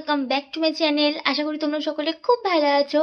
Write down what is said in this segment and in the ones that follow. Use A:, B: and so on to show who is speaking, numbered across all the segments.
A: Welcome back to my channel. আশা করি তোমরা সকলে খুব ভালো আছো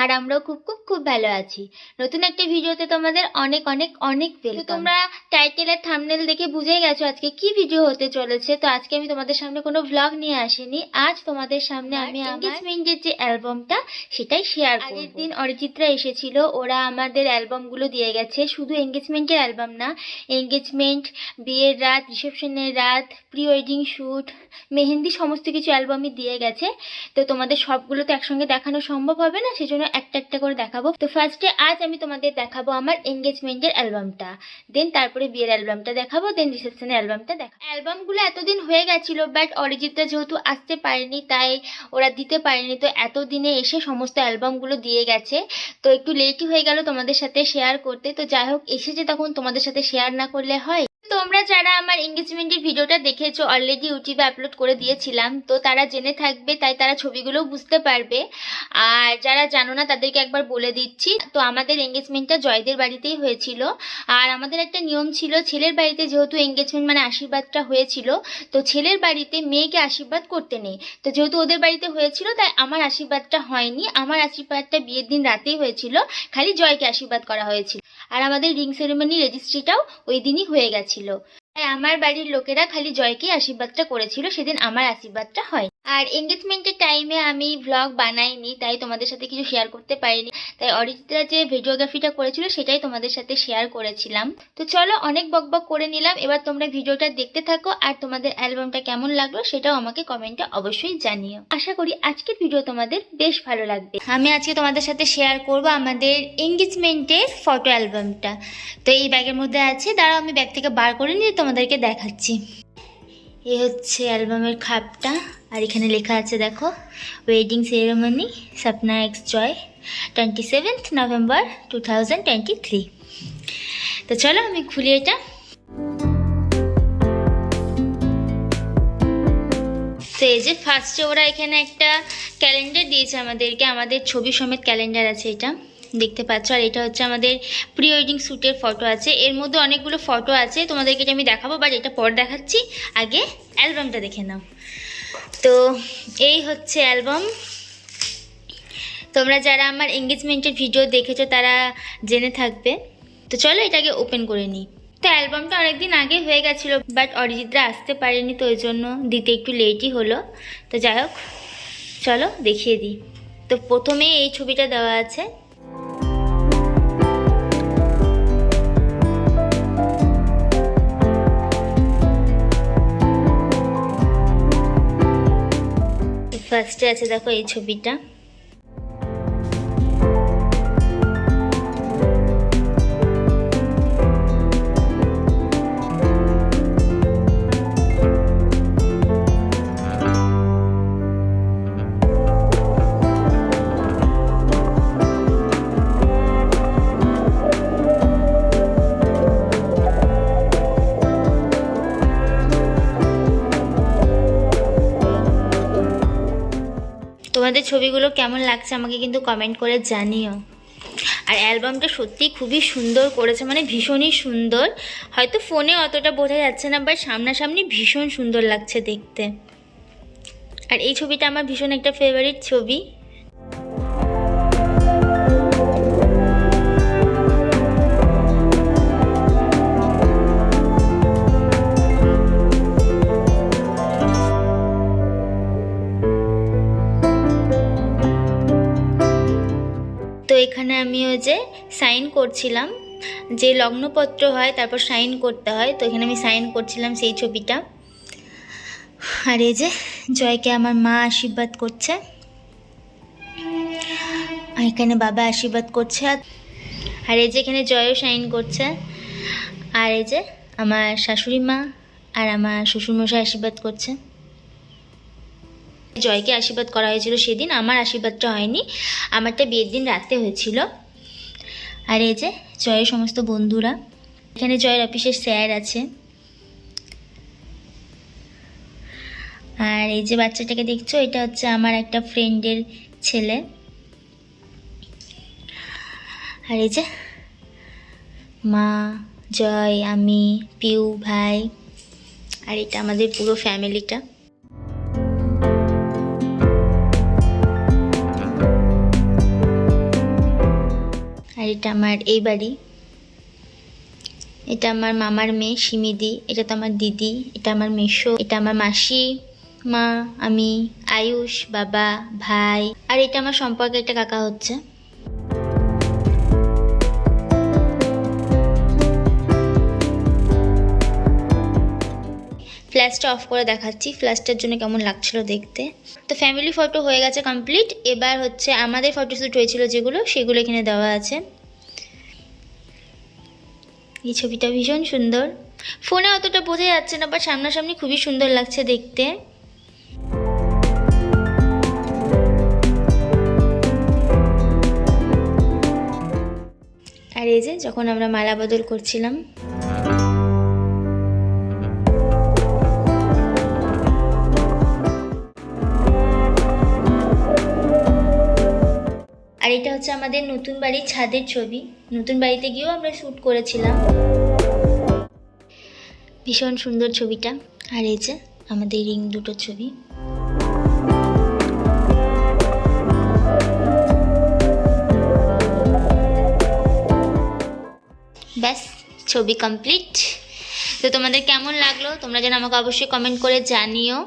A: আর আমরাও খুব খুব খুব ভালো আছি। নতুন একটা ভিডিওতে তোমাদের অনেক অনেক অনেক ওয়েলকাম। তোমরা টাইটেল আর থাম্বনেল দেখে বুঝেই গেছো আজকে কি ভিডিও হতে চলেছে। তো আজকে আমি তোমাদের সামনে কোনো ভ্লগ নিয়ে আসিনি, আজ তোমাদের সামনে আমি এনগেজমেন্টের যে অ্যালবামটা সেটাই শেয়ার করব। আগের দিন অরিজিৎরা এসেছিল, ওরা আমাদের অ্যালবামগুলো দিয়ে গেছে। শুধু এনগেজমেন্টের অ্যালবাম না, এনগেজমেন্ট, বিয়ের রাত, রিসেপশনের রাত, প্রি ওয়েডিং শ্যুট, মেহেন্দি, সমস্ত কিছু অ্যালবামই দিয়ে গেছে। তো তোমাদের সবগুলো তো একসঙ্গে দেখানো সম্ভব হবে না, সেজন্য একটা একটা করে দেখাবো। তো ফার্স্টে আজ আমি তোমাদের দেখাবো আমার এনগেজমেন্টের অ্যালবামটা, দেন তারপরে বিয়ের অ্যালবামটা দেখাবো, দেন রিসেপশনের অ্যালবামটা দেখাবো। অ্যালবামগুলো এতদিন হয়ে গেছিলো, বাট অরিজিৎরা যেহেতু আসতে পারেনি তাই ওরা দিতে পারেনি। তো এতদিনে এসে সমস্ত অ্যালবামগুলো দিয়ে গেছে, তো একটু লেটই হয়ে গেল তোমাদের সাথে শেয়ার করতে। তো যাই হোক, এসেছে তখন তোমাদের সাথে শেয়ার না করলে হয়। তোমরা যারা আমার এনগেজমেন্টের ভিডিওটা দেখেছো, অলরেডি ইউটিউবে আপলোড করে দিয়েছিলাম, তো তারা জেনে থাকবে, তাই তারা ছবিগুলোও বুঝতে পারবে। আর যারা জানো না তাদেরকে একবার বলে দিচ্ছি। তো আমাদের এনগেজমেন্টটা জয়দের বাড়িতেই হয়েছিল। আর আমাদের একটা নিয়ম ছিল, ছেলের বাড়িতে যেহেতু এনগেজমেন্ট মানে আশীর্বাদটা হয়েছিল, তো ছেলের বাড়িতে মেয়েকে আশীর্বাদ করতে নেই। তো যেহেতু ওদের বাড়িতে হয়েছিল তাই আমার আশীর্বাদটা হয়নি। আমার আশীর্বাদটা বিয়ের দিন রাতেই হয়েছিল, খালি জয়কে আশীর্বাদ করা হয়েছিল। আর আমাদের রিং সেরেমনি রেজিস্ট্রিটাও ওই দিনই হয়ে গেছিল। তাই আমার বাড়ির লোকেরা খালি জয়কে আশীর্বাদটা করেছিল, সেদিন আমার আশীর্বাদটা হয়। আর এনগেজমেন্টের টাইমে আমি ভ্লগ বানাইনি, তাই তোমাদের সাথে কিছু শেয়ার করতে পারিনি। তাই অরিজিৎরা যে ভিডিওগ্রাফিটা করেছিল সেটাই তোমাদের সাথে শেয়ার করেছিলাম। তো চলো, অনেক বকবক করে নিলাম, এবার তোমরা ভিডিওটা দেখতে থাকো। আর তোমাদের অ্যালবামটা কেমন লাগলো সেটাও আমাকে কমেন্টে অবশ্যই জানিও। আশা করি আজকের ভিডিও তোমাদের বেশ ভালো লাগবে। আমি আজকে তোমাদের সাথে শেয়ার করব আমাদের এনগেজমেন্টের ফটো অ্যালবামটা। তো এই ব্যাগের মধ্যে আছে, দাঁড়াও আমি ব্যাগ থেকে বার করে নিয়ে তোমাদেরকে দেখাচ্ছি। এ হচ্ছে অ্যালবামের খাপটা, আর এখানে লেখা আছে দেখো, ওয়েডিং সেরেমনি স্বপ্না এক্স জয়, 27 নভেম্বর 2023। তো চলো আমি খুলি এটা। তো এই যে ফার্স্টে ওরা এখানে একটা ক্যালেন্ডার দিয়েছে আমাদেরকে, আমাদের ছবি সমেত ক্যালেন্ডার আছে, এটা দেখতে পাচ্ছ। আর এটা হচ্ছে আমাদের প্রি ওয়েডিং শ্যুটের ফটো আছে, এর মধ্যে অনেকগুলো ফটো আছে, তোমাদেরকে এটা আমি দেখাবো, বাট এটা পর দেখাচ্ছি, আগে অ্যালবামটা দেখে নাও। তো এই হচ্ছে অ্যালবাম। তোমরা যারা আমার এনগেজমেন্টের ভিডিও দেখেছো তারা জেনে থাকবে। তো চলো এটাকে ওপেন করে নিই। তো অ্যালবামটা অনেকদিন আগে হয়ে গেছিলো, বাট অরিজিৎরা আসতে পারেনি, তো ওই জন্য দিতে একটু লেটই হলো। তো যাই হোক, চলো দেখিয়ে দিই। তো প্রথমে এই ছবিটা দেওয়া আছে, ফার্স্টে আছে দেখো এই ছবিটা। তোমাদের ছবিগুলো কেমন লাগছে আমাকে কিন্তু কমেন্ট করে জানিও। আর অ্যালবামটা সত্যিই খুবই সুন্দর করেছে, মানে ভীষণই সুন্দর। হয়তো ফোনে অতটা বোঝা যাচ্ছে না, বাট সামনাসামনি ভীষণ সুন্দর লাগছে দেখতে। আর এই ছবিটা আমার ভীষণ একটা ফেভারিট ছবি। তো এখানে আমি ওই যে সাইন করছিলাম, যে লগ্নপত্র হয় তারপর সাইন করতে হয়, তো এখানে আমি সাইন করছিলাম সেই ছবিটা। আর এই যে জয়কে আমার মা আশীর্বাদ করছে, আর এখানে বাবা আশীর্বাদ করছে, আর এই যে এখানে জয়ও সাইন করছে। আর এই যে আমার শাশুড়ি মা আর আমার শ্বশুরমশাই আশীর্বাদ করছে। জয়কে আশীর্বাদ করা হয়েছিল সেদিন, আমার আশীর্বাদটা হয়নি, আমারটা বিয়ের দিন রাতে হয়েছিল। আর এই যে জয়ের সমস্ত বন্ধুরা, এখানে জয়ের অফিসের স্যার আছে। আর এই যে বাচ্চাটাকে দেখছো, এটা হচ্ছে আমার একটা ফ্রেন্ডের ছেলে। আর এই যে মা, জয়, আমি, পিউ ভাই, আর এটা আমাদের পুরো ফ্যামিলিটা। এটা আমার এই বাড়ি, এটা আমার মামার মেয়ে সিমিদি, এটা তো আমার দিদি, এটা আমার মেসো, এটা আমার মাসি, মা, আমি, আয়ুষ, বাবা, ভাই, আর এটা আমার সম্পর্কে একটা কাকা হচ্ছে। ফ্ল্যাশটা অফ করে দেখাচ্ছি ফ্ল্যাশটার জন্য কেমন লাগছিল দেখতে। তো ফ্যামিলি ফটো হয়ে গেছে কমপ্লিট। এবার হচ্ছে আমাদের ফটোশ্যুট হয়েছিল যেগুলো, সেগুলো এখানে দেওয়া আছে। এই ছবিটা ভীষণ সুন্দর, ফোনে অতটা বোঝা যাচ্ছে না, বাট সামনাসামনি খুবই সুন্দর লাগছে দেখতে। আর এই যে যখন আমরা মালা বদল করছিলাম, আর এটা হচ্ছে আমাদের নতুন বাড়ির ছাদের ছবি। নতুন বাড়িতে গিয়েও আমরা শ্যুট করেছিলাম। ভীষণ সুন্দর ছবিটা। আর এই যে আমাদের রিং দুটো ছবি। ব্যাস, ছবি কমপ্লিট। তো তোমাদের কেমন লাগলো তোমরা যেন আমাকে অবশ্যই কমেন্ট করে জানিও।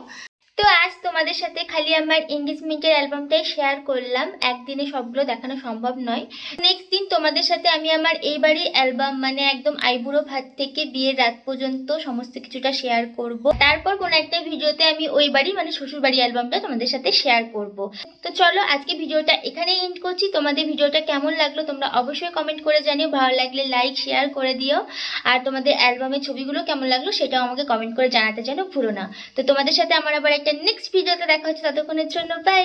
A: তো আজ তোমাদের সাথে খালি আমার এঙ্গেজমেন্টের অ্যালবামটাই শেয়ার করলাম, একদিনে সবগুলো দেখানো সম্ভব নয়। নেক্সট দিন তোমাদের সাথে আমি আমার এই বাড়ির অ্যালবাম, মানে একদম আইবুড়ো ভাত থেকে বিয়ের রাত পর্যন্ত সমস্ত কিছুটা শেয়ার করব। তারপর কোনো একটা ভিডিওতে আমি ওই বাড়ি মানে শ্বশুর বাড়ি অ্যালবামটা তোমাদের সাথে শেয়ার করব। তো চলো আজকে ভিডিওটা এখানেই এন্ড করছি। তোমাদের ভিডিওটা কেমন লাগলো তোমরা অবশ্যই কমেন্ট করে জানিও, ভালো লাগলে লাইক শেয়ার করে দিও। আর তোমাদের অ্যালবামের ছবিগুলো কেমন লাগলো সেটাও আমাকে কমেন্ট করে জানাতে যেন ভুলো না। তো তোমাদের সাথে আমার আবার একটা নেক্সট ভিডিওতে দেখা হচ্ছে, ততক্ষণের জন্য বাই।